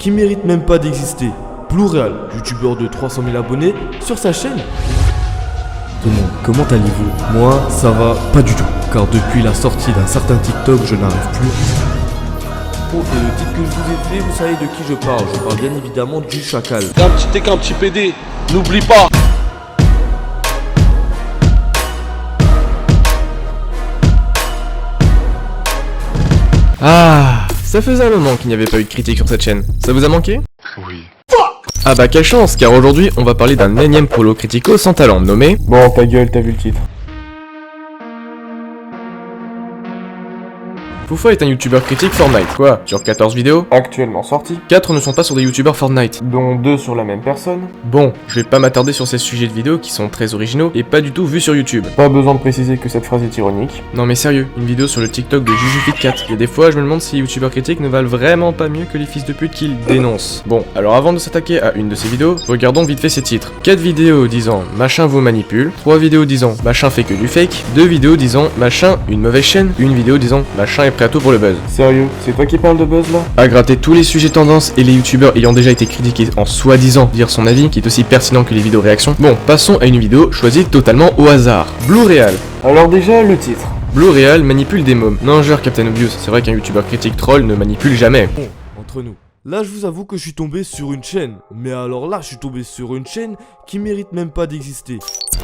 qui mérite même pas d'exister. Bluereal, youtubeur de 300 000 abonnés, sur sa chaîne. Tout le monde, comment allez-vous? Moi, ça va pas du tout, car depuis la sortie d'un certain TikTok, je n'arrive plus. Oh, et le titre que je vous ai fait, vous savez de qui je parle. Je parle bien évidemment du Chacal. T'es qu'un petit PD, n'oublie pas. Ah, ça faisait un moment qu'il n'y avait pas eu de critique sur cette chaîne. Ça vous a manqué? Oui. Ah bah quelle chance, car aujourd'hui on va parler d'un énième prolo critico sans talent nommé... Bon, ta gueule, t'as vu le titre. Foufa est un youtubeur critique Fortnite, quoi? Sur 14 vidéos, Actuellement sorti, 4 ne sont pas sur des youtubeurs Fortnite. dont 2 sur la même personne. Bon, je vais pas m'attarder sur ces sujets de vidéos qui sont très originaux et pas du tout vus sur YouTube. Pas besoin de préciser que cette phrase est ironique. Non mais sérieux, une vidéo sur le TikTok de JujuFit4. Il y a des fois je me demande si les youtubeurs critiques ne valent vraiment pas mieux que les fils de pute qu'ils dénoncent. Bon, alors avant de s'attaquer à une de ces vidéos, regardons vite fait ses titres. 4 vidéos disant machin vous manipule, 3 vidéos disant machin fait que du fake, 2 vidéos disant machin une mauvaise chaîne, une vidéo disant machin est prêt à tout pour le buzz. Sérieux, c'est toi qui parles de buzz là? À gratter tous les sujets tendances et les youtubeurs ayant déjà été critiqués en soi-disant dire son avis, qui est aussi pertinent que les vidéos réactions. Bon, passons à une vidéo choisie totalement au hasard. Bluereal. Alors déjà, le titre. Bluereal manipule des mômes. Non, genre Captain Obvious, c'est vrai qu'un youtubeur critique troll ne manipule jamais. Bon, entre nous. Là, je vous avoue que je suis tombé sur une chaîne. Mais alors là, je suis tombé sur une chaîne qui mérite même pas d'exister.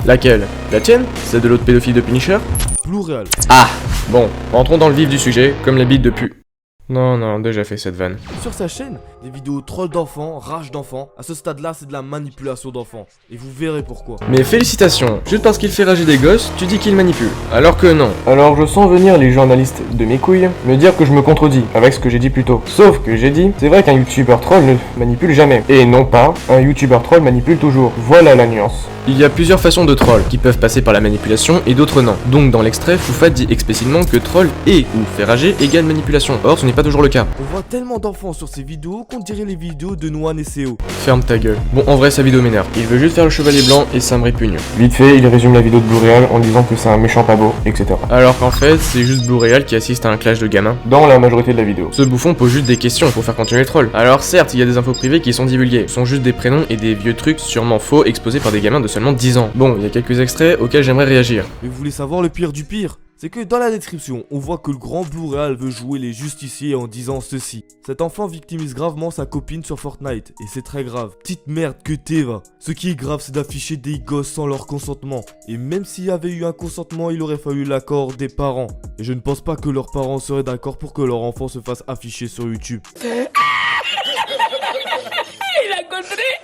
Laquelle? La tienne? Celle de l'autre pédophile de Punisher? Bluereal. Ah! Bon, rentrons dans le vif du sujet, comme la bite de pu... Non, déjà fait cette vanne. Sur sa chaîne, des vidéos trolls d'enfants, rage d'enfants. À ce stade-là, c'est de la manipulation d'enfants. Et vous verrez pourquoi. Mais félicitations, juste parce qu'il fait rager des gosses, tu dis qu'il manipule. Alors que non. Alors je sens venir les journalistes de mes couilles me dire que je me contredis avec ce que j'ai dit plus tôt. Sauf que j'ai dit, c'est vrai qu'un youtubeur troll ne manipule jamais. Et non pas, un youtubeur troll manipule toujours. Voilà la nuance. Il y a plusieurs façons de troll, qui peuvent passer par la manipulation et d'autres non. Donc dans l'extrait, Foufa dit explicitement que troll et ou fait rager égale manipulation. Or ce n'est pas toujours le cas. On voit tellement d'enfants sur ces vidéos qu'on dirait les vidéos de Noan et Seo. Ferme ta gueule. Bon, en vrai sa vidéo m'énerve. Il veut juste faire le chevalier blanc et ça me répugne. Vite fait, il résume la vidéo de Bluereal en disant que c'est un méchant pas beau, etc. Alors qu'en fait, c'est juste Bluereal qui assiste à un clash de gamins. Dans la majorité de la vidéo. Ce bouffon pose juste des questions pour faire continuer le troll. Alors certes, il y a des infos privées qui sont divulguées. Ce sont juste des prénoms et des vieux trucs sûrement faux exposés par des gamins de seulement 10 ans. Bon, il y a quelques extraits auxquels j'aimerais réagir. Mais vous voulez savoir le pire du pire? C'est que dans la description, on voit que le grand Bluereal veut jouer les justiciers en disant ceci. Cet enfant victimise gravement sa copine sur Fortnite, et c'est très grave. Petite merde que t'es, va. Ce qui est grave, c'est d'afficher des gosses sans leur consentement. Et même s'il y avait eu un consentement, il aurait fallu l'accord des parents. Et je ne pense pas que leurs parents seraient d'accord pour que leur enfant se fasse afficher sur YouTube.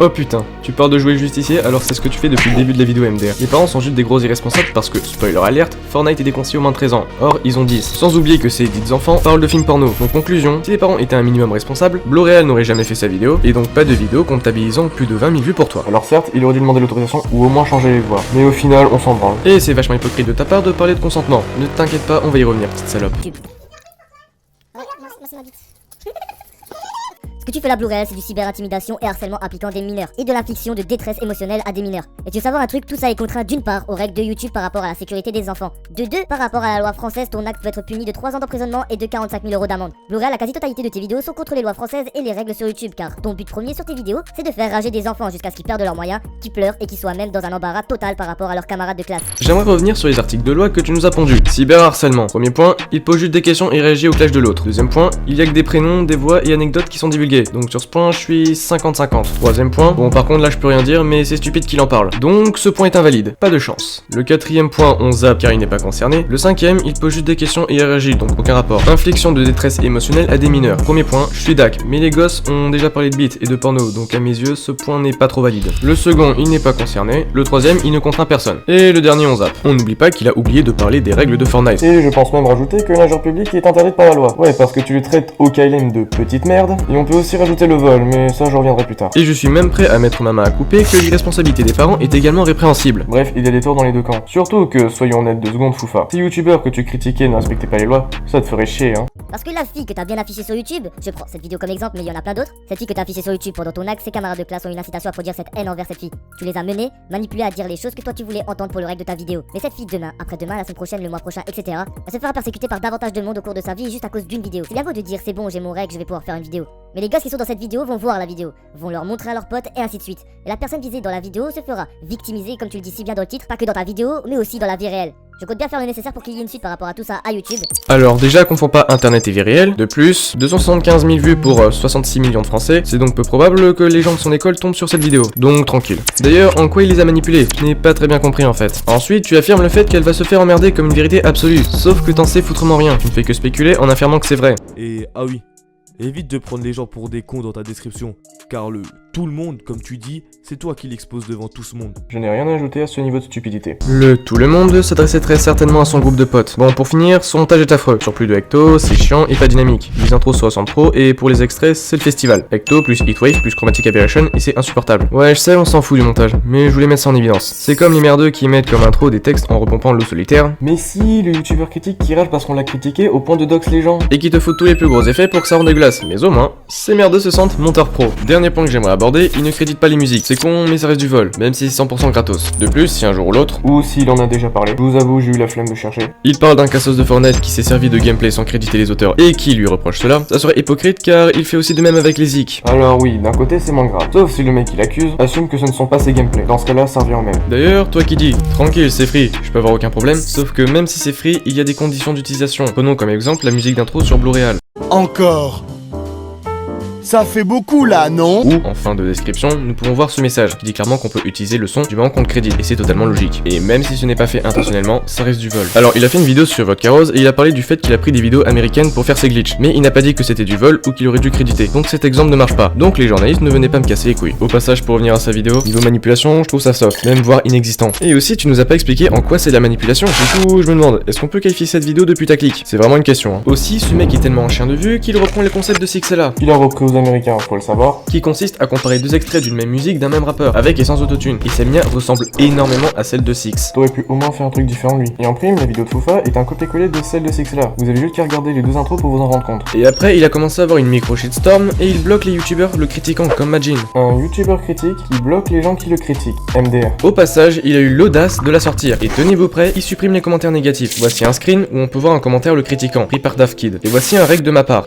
Oh putain, tu parles de jouer le justicier alors c'est ce que tu fais depuis le début de la vidéo MDR. Les parents sont juste des gros irresponsables parce que, spoiler alert, Fortnite est déconseillé aux moins de 13 ans. Or, ils ont 10. Sans oublier que ces dites enfants parlent de films porno. Donc conclusion, si les parents étaient un minimum responsables, Bluereal n'aurait jamais fait sa vidéo, et donc pas de vidéo comptabilisant plus de 20 000 vues pour toi. Alors certes, il aurait dû demander l'autorisation ou au moins changer les voix. Mais au final, on s'en branle. Et c'est vachement hypocrite de ta part de parler de consentement. Ne t'inquiète pas, on va y revenir, petite salope. Ce que tu fais là, Bluereal, c'est du cyber-intimidation et harcèlement impliquant des mineurs et de l'infliction de détresse émotionnelle à des mineurs. Et tu veux savoir un truc, tout ça est contraint d'une part aux règles de YouTube par rapport à la sécurité des enfants. De deux, par rapport à la loi française, ton acte peut être puni de 3 ans d'emprisonnement et de 45 000 € d'amende. Bluereal, la quasi-totalité de tes vidéos sont contre les lois françaises et les règles sur YouTube, car ton but premier sur tes vidéos, c'est de faire rager des enfants jusqu'à ce qu'ils perdent leurs moyens, qu'ils pleurent et qu'ils soient même dans un embarras total par rapport à leurs camarades de classe. J'aimerais revenir sur les articles de loi que tu nous as pondus. Cyberharcèlement. Premier point, il pose juste des questions et réagit au clash de l'autre. Deuxième point, il y a que des prénoms, des voix et anecdotes qui sont divulguées. Donc sur ce point, je suis 50-50. Troisième point, bon par contre là je peux rien dire mais c'est stupide qu'il en parle. Donc ce point est invalide, pas de chance. Le quatrième point, on zappe car il n'est pas concerné. Le cinquième, il pose juste des questions et réagit, donc aucun rapport. Infliction de détresse émotionnelle à des mineurs. Premier point, je suis dac, mais les gosses ont déjà parlé de bits et de porno, donc à mes yeux ce point n'est pas trop valide. Le second, il n'est pas concerné. Le troisième, il ne contraint personne. Et le dernier, on zappe. On n'oublie pas qu'il a oublié de parler des règles de Fortnite. Et je pense même rajouter que l'injure publique est interdite par la loi. Ouais, parce que tu les traites au KLM de petite merde. Et on peut aussi rajouter le vol, mais ça j'en reviendrai plus tard. Et je suis même prêt à mettre ma main à couper que l'irresponsabilité des parents est également répréhensible. Bref, il y a des torts dans les deux camps. Surtout que, soyons honnêtes 2 secondes, Foufa. Si youtubeurs que tu critiquais ne respectaient pas les lois, ça te ferait chier, hein. Parce que la fille que t'as bien affichée sur YouTube, je prends cette vidéo comme exemple mais il y en a plein d'autres, cette fille que t'as affichée sur YouTube pendant ton acte, ses camarades de classe ont une incitation à produire cette haine envers cette fille. Tu les as menés, manipulés à dire les choses que toi tu voulais entendre pour le règle de ta vidéo. Mais cette fille demain, après-demain, la semaine prochaine, le mois prochain, etc., elle se fera persécuter par davantage de monde au cours de sa vie juste à cause d'une vidéo. C'est bien beau de dire c'est bon, j'ai mon règle, je vais pouvoir faire une vidéo. Mais les gosses qui sont dans cette vidéo vont voir la vidéo, vont leur montrer à leurs potes et ainsi de suite. Et la personne visée dans la vidéo se fera victimiser, comme tu le dis si bien dans le titre, pas que dans ta vidéo, mais aussi dans la vie réelle. Je compte bien faire le nécessaire pour qu'il y ait une suite par rapport à tout ça à YouTube. Alors déjà, confond pas internet et vie réelle. De plus, 275 000 vues pour 66 millions de Français, c'est donc peu probable que les gens de son école tombent sur cette vidéo. Donc tranquille. D'ailleurs, en quoi il les a manipulés? Je n'ai pas très bien compris en fait. Ensuite, tu affirmes le fait qu'elle va se faire emmerder comme une vérité absolue. Sauf que t'en sais foutrement rien. Tu ne fais que spéculer en affirmant que c'est vrai. Et ah oui, évite de prendre les gens pour des cons dans ta description, car le tout le monde, comme tu dis, c'est toi qui l'exposes devant tout ce monde. Je n'ai rien à ajouter à ce niveau de stupidité. Tout le monde s'adressait très certainement à son groupe de potes. Bon, pour finir, son montage est affreux. Sur plus de hecto, c'est chiant et pas dynamique. Les intros se ressemblent trop et pour les extraits, c'est le festival. Hecto plus Heatwave plus Chromatic Aberration et c'est insupportable. Ouais, je sais, on s'en fout du montage, mais je voulais mettre ça en évidence. C'est comme les merdeux qui mettent comme intro des textes en repompant l'eau solitaire. Mais si, le youtubeur critique qui rage parce qu'on l'a critiqué au point de dox les gens. Et qui te fout tous les plus gros effets pour que ça rende dégueulasse. Mais au moins, ces merdeux se sentent monteurs pro. Dernier point que j'aimerais aborder, ils ne créditent pas les musiques. C'est con, mais ça reste du vol, même si c'est 100% gratos. De plus, si un jour ou l'autre, Ou s'il en a déjà parlé, je vous avoue, j'ai eu la flemme de chercher. il parle d'un cassos de Fortnite qui s'est servi de gameplay sans créditer les auteurs et qui lui reproche cela, ça serait hypocrite car il fait aussi de même avec les zik. Alors oui, d'un côté c'est moins grave. Sauf si le mec qui l'accuse assume que ce ne sont pas ses gameplays. Dans ce cas-là, ça revient au même. D'ailleurs, toi qui dis, tranquille, c'est free, je peux avoir aucun problème, sauf que même si c'est free, il y a des conditions d'utilisation. Prenons comme exemple la musique d'intro sur Blu-ray. Encore. Ça fait beaucoup là, non? Ou, en fin de description, nous pouvons voir ce message qui dit clairement qu'on peut utiliser le son du moment qu'on le crédite, et c'est totalement logique. Et même si ce n'est pas fait intentionnellement, ça reste du vol. Alors, il a fait une vidéo sur Vodka Rose et il a parlé du fait qu'il a pris des vidéos américaines pour faire ses glitches, mais il n'a pas dit que c'était du vol ou qu'il aurait dû créditer. Donc cet exemple ne marche pas. Donc les journalistes ne venaient pas me casser les couilles. Au passage, pour revenir à sa vidéo, niveau manipulation, je trouve ça soft, même voire inexistant. Et aussi, tu nous as pas expliqué en quoi c'est de la manipulation. Du coup, je me demande, est-ce qu'on peut qualifier cette vidéo de putaclic? C'est vraiment une question. Hein. Aussi, ce mec est tellement un chien de vue qu'il reprend les concepts de Sixella. Il a repris aux Américains, faut le savoir. Qui consiste à comparer deux extraits d'une même musique d'un même rappeur, avec et sans autotune. Et sa mia ressemble énormément à celle de Six. T'aurais pu au moins faire un truc différent lui. Et en prime, la vidéo de Foufa est un copier-coller de celle de Sixella. Vous avez juste qu'à regarder les deux intros pour vous en rendre compte. Et après, il a commencé à avoir une micro-shitstorm, et il bloque les youtubeurs le critiquant, comme Majin. Un youtubeur critique qui bloque les gens qui le critiquent. MDR. Au passage, il a eu l'audace de la sortir. Et tenez-vous prêts, il supprime les commentaires négatifs. Voici un screen où on peut voir un commentaire le critiquant, pris par Dafkid. Et voici un règle de ma part.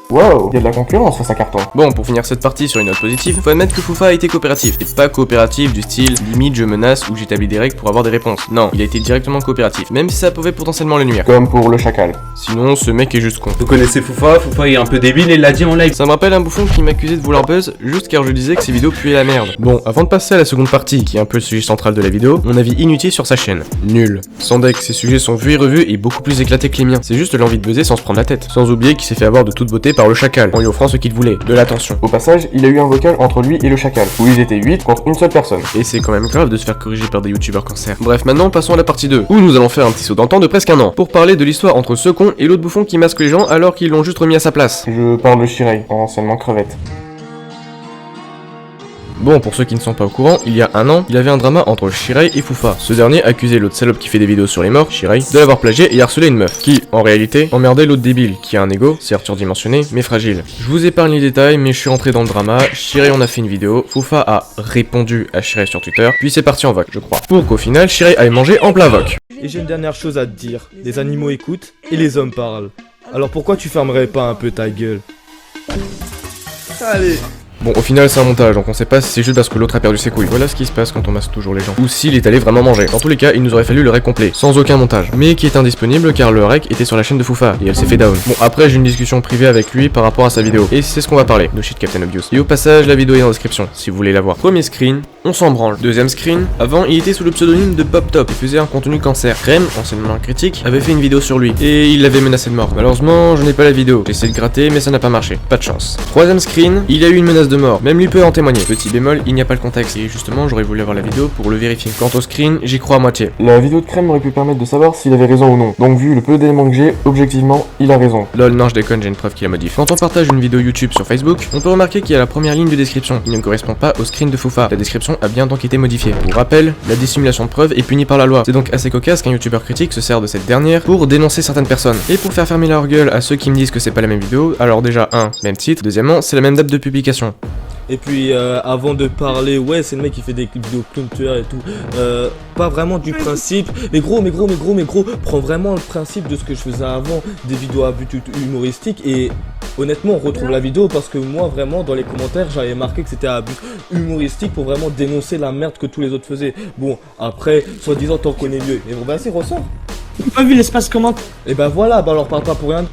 Wow, il y a de la concurrence face à Carton. Bon, pour finir cette partie sur une note positive, faut admettre que Foufa a été coopératif. Et pas coopératif du style limite je menace ou j'établis des règles pour avoir des réponses. Non, il a été directement coopératif, même si ça pouvait potentiellement le nuire. Comme pour le chacal. Sinon, ce mec est juste con. Vous connaissez Foufa, Foufa est un peu débile et il l'a dit en live. Ça me rappelle un bouffon qui m'accusait de vouloir buzz juste car je disais que ses vidéos puaient la merde. Bon, avant de passer à la seconde partie, qui est un peu le sujet central de la vidéo, mon avis inutile sur sa chaîne. Nul. Sans deck, ses sujets sont vus et revus et beaucoup plus éclatés que les miens. C'est juste l'envie de buzzer sans se prendre la tête. Sans oublier qu'il s'est fait avoir de toute beauté par le chacal, en lui offrant ce qu'il voulait, de l'attention. Au passage, il a eu un vocal entre lui et le chacal, où ils étaient 8 contre une seule personne. Et c'est quand même grave de se faire corriger par des youtubeurs cancer. Bref, maintenant passons à la partie 2, où nous allons faire un petit saut dans le temps de presque un an, pour parler de l'histoire entre ce con et l'autre bouffon qui masque les gens alors qu'ils l'ont juste remis à sa place. Je parle de Shirei, anciennement crevette. Bon, pour ceux qui ne sont pas au courant, il y a un an, il avait un drama entre Shirei et Foufa. Ce dernier accusait l'autre salope qui fait des vidéos sur les morts, Shirei, de l'avoir plagié et harcelé une meuf, qui, en réalité, emmerdait l'autre débile, qui a un ego, certes surdimensionné, mais fragile. Je vous épargne les détails, mais je suis rentré dans le drama, Shirei en a fait une vidéo, Foufa a répondu à Shirei sur Twitter, puis c'est parti en voc, je crois. Pour qu'au final, Shirei aille manger en plein voc. Et j'ai une dernière chose à te dire, les animaux écoutent et les hommes parlent. Alors pourquoi tu fermerais pas un peu ta gueule? Allez. Bon, au final, c'est un montage, donc on sait pas si c'est juste parce que l'autre a perdu ses couilles. Voilà ce qui se passe quand on masque toujours les gens. Ou s'il est allé vraiment manger. Dans tous les cas, il nous aurait fallu le rec complet, sans aucun montage. Mais qui est indisponible car le rec était sur la chaîne de Foufa, et elle s'est fait down. Bon, après, j'ai une discussion privée avec lui par rapport à sa vidéo. Et c'est ce qu'on va parler. No shit, Captain Obvious. Et au passage, la vidéo est en description, si vous voulez la voir. Premier screen, on s'en branle. Deuxième screen, avant, il était sous le pseudonyme de Pop Top et faisait un contenu cancer. Crème, anciennement critique, avait fait une vidéo sur lui. Et il l'avait menacé de mort. Malheureusement, je n'ai pas la vidéo. J'ai essayé de gratter, mais ça n'a pas marché. Pas de chance. Troisième screen, il a eu une menace de mort. Même lui peut en témoigner. Petit bémol, il n'y a pas le contexte. Et justement, j'aurais voulu avoir la vidéo pour le vérifier. Quant au screen, j'y crois à moitié. La vidéo de Crème aurait pu permettre de savoir s'il avait raison ou non. Donc vu le peu d'éléments que j'ai, objectivement, il a raison. Lol, non, je déconne, j'ai une preuve qui la modifie. Quand on partage une vidéo YouTube sur Facebook, on peut remarquer qu'il y a la première ligne de description qui ne correspond pas au screen de Foufa. La description a bien donc été modifiée. Pour rappel, la dissimulation de preuves est punie par la loi. C'est donc assez cocasse qu'un youtubeur critique se sert de cette dernière pour dénoncer certaines personnes. Et pour faire fermer leur gueule à ceux qui me disent que c'est pas la même vidéo, alors déjà, 1, même titre, deuxièmement, c'est la même date de publication. Et puis avant de parler, ouais c'est le mec qui fait des vidéos clown tueurs et tout, pas vraiment du principe, mais gros, prends vraiment le principe de ce que je faisais avant, des vidéos à but humoristique, et honnêtement on retrouve la vidéo parce que moi vraiment dans les commentaires j'avais marqué que c'était à but humoristique pour vraiment dénoncer la merde que tous les autres faisaient. Bon après, soi-disant t'en connais mieux, mais bon vas-y ressort. J'ai pas vu l'espace commentaire. Et bah voilà, bah alors parle pas pour rien.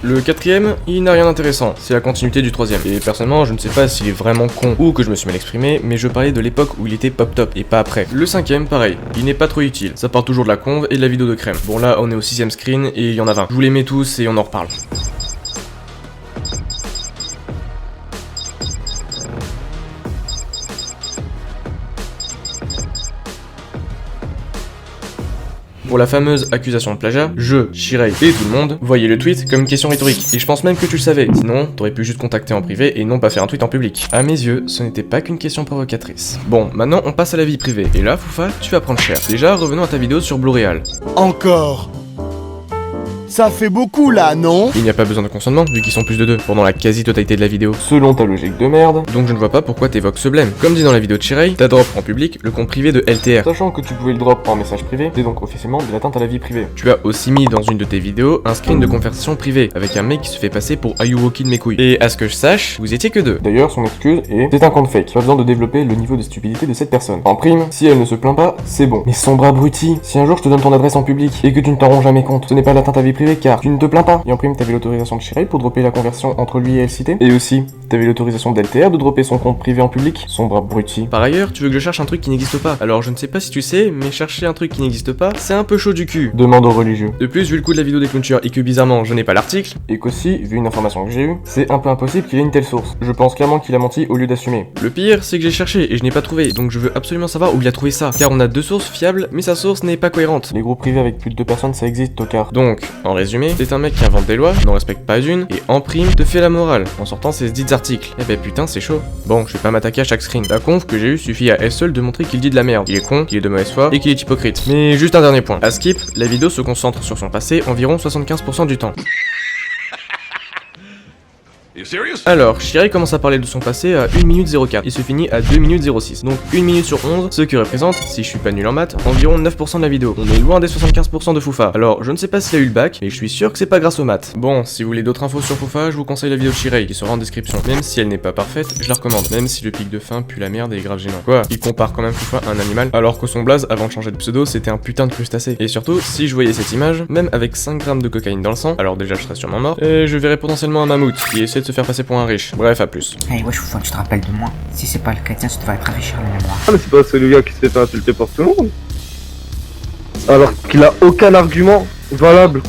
Le quatrième, il n'a rien d'intéressant, c'est la continuité du troisième. Et personnellement, je ne sais pas s'il est vraiment con ou que je me suis mal exprimé, mais je parlais de l'époque où il était pop top et pas après. Le cinquième, pareil, il n'est pas trop utile, ça part toujours de la conve et de la vidéo de crème. Bon là, on est au 6ème screen et il y en a 20. Je vous les mets tous et on en reparle. Pour la fameuse accusation de plagiat, je, Shirei et tout le monde voyez le tweet comme une question rhétorique, et je pense même que tu le savais, sinon t'aurais pu juste contacter en privé et non pas faire un tweet en public. À mes yeux, ce n'était pas qu'une question provocatrice. Bon, maintenant on passe à la vie privée, et là Foufa, tu vas prendre cher. Déjà, revenons à ta vidéo sur Blu-ray. Encore. Ça fait beaucoup là, non? Il n'y a pas besoin de consentement, vu qu'ils sont plus de deux, pendant la quasi-totalité de la vidéo. Selon ta logique de merde. Donc je ne vois pas pourquoi t'évoques ce blême. Comme dit dans la vidéo de Shirei, t'as drop en public le compte privé de LTR. Sachant que tu pouvais le drop en message privé, c'est donc officiellement de l'atteinte à la vie privée. Tu as aussi mis dans une de tes vidéos un screen de conversation privée, avec un mec qui se fait passer pour Ayuwoki de mes couilles. Et à ce que je sache, vous étiez que deux. D'ailleurs, son excuse est c'est un compte fake, pas besoin de développer le niveau de stupidité de cette personne. En prime, si elle ne se plaint pas, c'est bon. Mais sombre abruti, si un jour je te donne ton adresse en public et que tu ne t'en rends jamais compte, ce n'est pas l'atteinte à la vie privée car tu ne te plains pas. Et en prime, t'avais l'autorisation de Shirei pour dropper la conversion entre lui et LCT. Et aussi, t'avais l'autorisation d'LTR de dropper son compte privé en public. Sombre abruti. Par ailleurs, tu veux que je cherche un truc qui n'existe pas. Alors je ne sais pas si tu sais, mais chercher un truc qui n'existe pas, c'est un peu chaud du cul. Demande aux religieux. De plus, vu le coup de la vidéo des clowntueurs et que bizarrement je n'ai pas l'article, Et qu'aussi, vu une information que j'ai eue, c'est un peu impossible qu'il ait une telle source. Je pense clairement qu'il a menti au lieu d'assumer. le pire c'est que j'ai cherché et je n'ai pas trouvé, donc je veux absolument savoir où il a trouvé ça. Car on a deux sources fiables, mais sa source n'est pas cohérente. Les groupes privés avec plus de 2 personnes, ça existe, tocard. Donc, en résumé, c'est un mec qui invente des lois, n'en respecte pas une, et en prime te fait la morale, en sortant ses dits articles. Eh ben putain c'est chaud. Bon, je vais pas m'attaquer à chaque screen. La conf que j'ai eu suffit à elle seule de montrer qu'il dit de la merde. Il est con, qu'il est de mauvaise foi, et qu'il est hypocrite. Mais juste un dernier point. À skip, la vidéo se concentre sur son passé environ 75% du temps. Alors, Shirei commence à parler de son passé à 1 minute 04 et se finit à 2 minutes 06. Donc 1 minute sur 11, ce qui représente, si je suis pas nul en maths, environ 9% de la vidéo. On est loin des 75% de Foufa. Alors, je ne sais pas s'il a eu le bac, mais je suis sûr que c'est pas grâce aux maths. Bon, si vous voulez d'autres infos sur Foufa, je vous conseille la vidéo de Shirei qui sera en description. Même si elle n'est pas parfaite, je la recommande. Même si le pic de fin pue la merde et est grave gênant. Quoi, il compare quand même Foufa à un animal, alors que son blaze, avant de changer de pseudo, c'était un putain de crustacé. Et surtout, si je voyais cette image, même avec 5 grammes de cocaïne dans le sang, alors déjà je serais sûrement mort, et je verrais potentiellement un mammouth qui essaie de se faire passer pour un riche. Bref, à plus. Hey, wesh, Foufouin, tu te rappelles de moi? Si c'est pas le cas, tiens, tu devrais rafraîchir la mémoire. Ah mais c'est pas celui gars qui s'est fait insulter par tout le monde. Alors qu'il a aucun argument valable.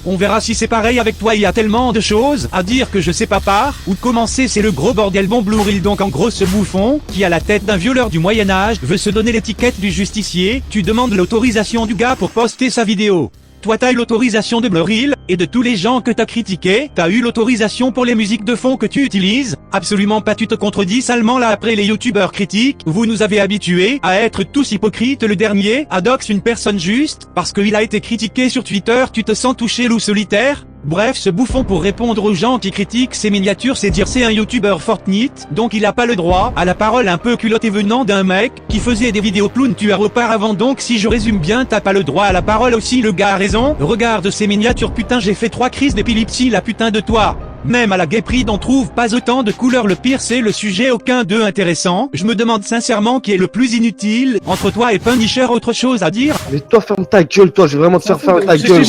On verra si c'est pareil avec toi, il y a tellement de choses à dire que je sais pas par où commencer, c'est le gros bordel. Bon Bluril, donc en gros ce bouffon, qui a la tête d'un violeur du Moyen-Âge, veut se donner l'étiquette du justicier, tu demandes l'autorisation du gars pour poster sa vidéo. Toi t'as eu l'autorisation de Bluril, et de tous les gens que t'as critiqués, t'as eu l'autorisation pour les musiques de fond que tu utilises? Absolument pas, tu te contredis salement là après les youtubeurs critiques, vous nous avez habitués à être tous hypocrites. Le dernier, Adox, une personne juste, parce qu'il a été critiqué sur Twitter, tu te sens touché loup solitaire? Bref, ce bouffon pour répondre aux gens qui critiquent ses miniatures, c'est dire c'est un youtubeur Fortnite, donc il a pas le droit à la parole un peu culottée venant d'un mec qui faisait des vidéos clown tueurs auparavant. Donc si je résume bien, t'as pas le droit à la parole aussi, le gars a raison. Regarde ces miniatures, putain, j'ai fait 3 crises d'épilepsie la putain de toi. Même à la Gay Pride on trouve pas autant de couleurs. Le pire c'est le sujet, aucun d'eux intéressant. Je me demande sincèrement qui est le plus inutile entre toi et Punisher. Autre chose à dire? Mais toi ferme ta gueule, toi, je vais vraiment te faire fermer ta gueule.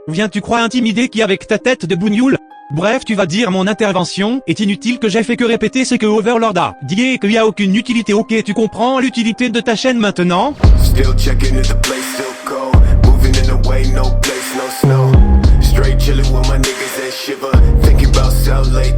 Viens, tu crois intimider qui avec ta tête de bougnoule? Bref, tu vas dire mon intervention est inutile, que j'ai fait que répéter ce que Overlord a dit et qu'il y a aucune utilité. Ok, tu comprends l'utilité de ta chaîne maintenant? Still checking if the place still cold. Moving in the way, no place, no snow. Straight chillin' with my niggas that shiver. Thinking about South Lake.